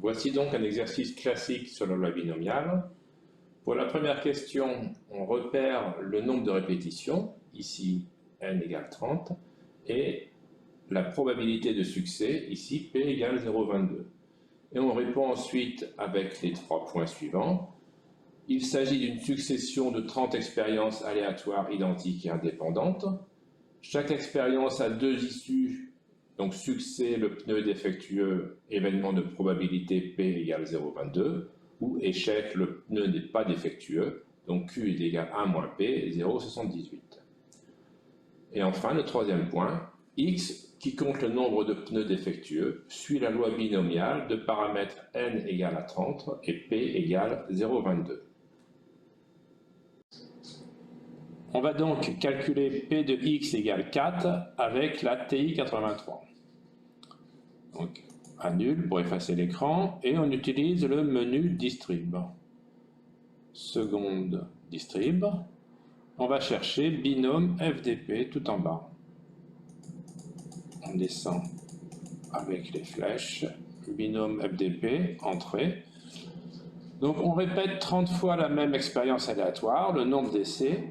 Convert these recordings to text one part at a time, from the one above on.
Voici donc un exercice classique sur la loi binomiale. Pour la première question, on repère le nombre de répétitions, ici n égale 30, et la probabilité de succès, ici p égale 0,22. Et on répond ensuite avec les 3 points suivants. Il s'agit d'une succession de 30 expériences aléatoires identiques et indépendantes. Chaque expérience a 2 issues, donc succès, le pneu défectueux, événement de probabilité P égale 0,22, ou échec, le pneu n'est pas défectueux, donc Q est égal à 1 moins P, 0,78. Et enfin, le troisième point, X, qui compte le nombre de pneus défectueux, suit la loi binomiale de paramètres n égale à 30 et P égale 0,22. On va donc calculer P de X égale 4 avec la TI 83. Donc, annule pour effacer l'écran et on utilise le menu Distrib. Seconde Distrib. On va chercher binôme FDP tout en bas. On descend avec les flèches. Binôme FDP, entrée. Donc on répète 30 fois la même expérience aléatoire, le nombre d'essais,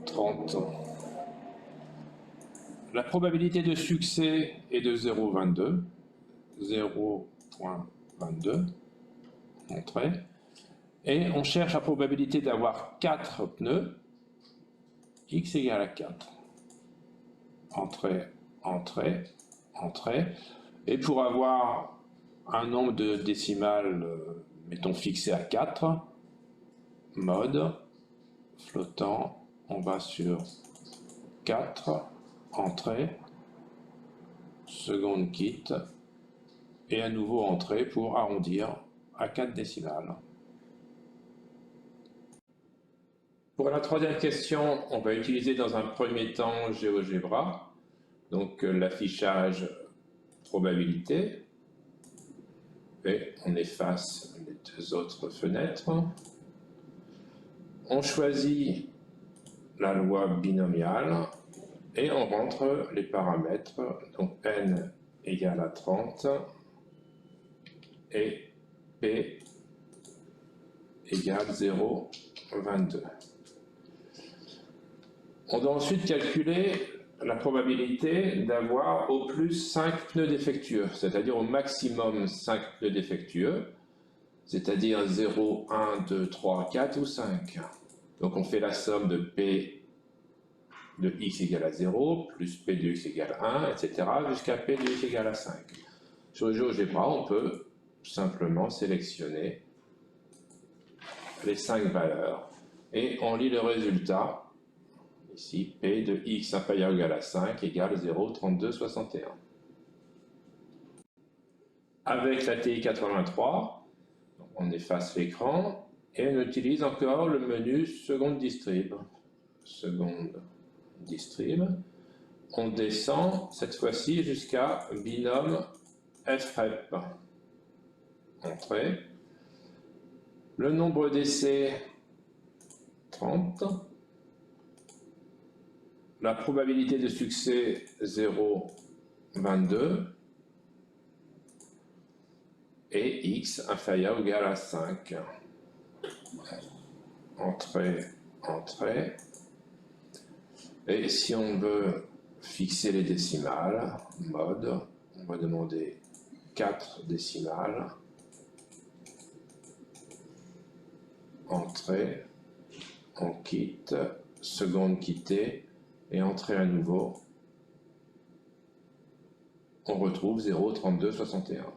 30. La probabilité de succès est de 0,22. 0,22. Entrée. Et on cherche la probabilité d'avoir 4 pneus. X égale à 4. Entrée, entrée, entrée. Et pour avoir un nombre de décimales, mettons fixé à 4, mode, flottant, on va sur 4, entrée, seconde quitte, et à nouveau entrée pour arrondir à 4 décimales. Pour la troisième question, on va utiliser dans un premier temps GeoGebra, donc l'affichage probabilité, et on efface les 2 autres fenêtres. On choisit la loi binomiale et on rentre les paramètres, donc n égale à 30 et p égale 0,22. On doit ensuite calculer la probabilité d'avoir au plus 5 pneus défectueux, c'est-à-dire au maximum 5 pneus défectueux, c'est-à-dire 0, 1, 2, 3, 4 ou 5. Donc on fait la somme de P de X égale à 0, plus P de X égale à 1, etc. jusqu'à P de X égale à 5. Sur le GeoGebra, on peut simplement sélectionner les 5 valeurs et on lit le résultat. Ici, P de X inférieur ou égal à 5 égale 0,3261. Avec la TI 83, on efface l'écran et on utilise encore le menu seconde distrib. Seconde distrib. On descend cette fois-ci jusqu'à binôme FREP. Entrée. Le nombre d'essais 30. La probabilité de succès 0,22 et X inférieur ou égal à 5. Entrée, entrée. Et si on veut fixer les décimales, mode, on va demander 4 décimales. Entrée, on quitte, seconde quittée. Et entrer à nouveau, on retrouve 0,3261.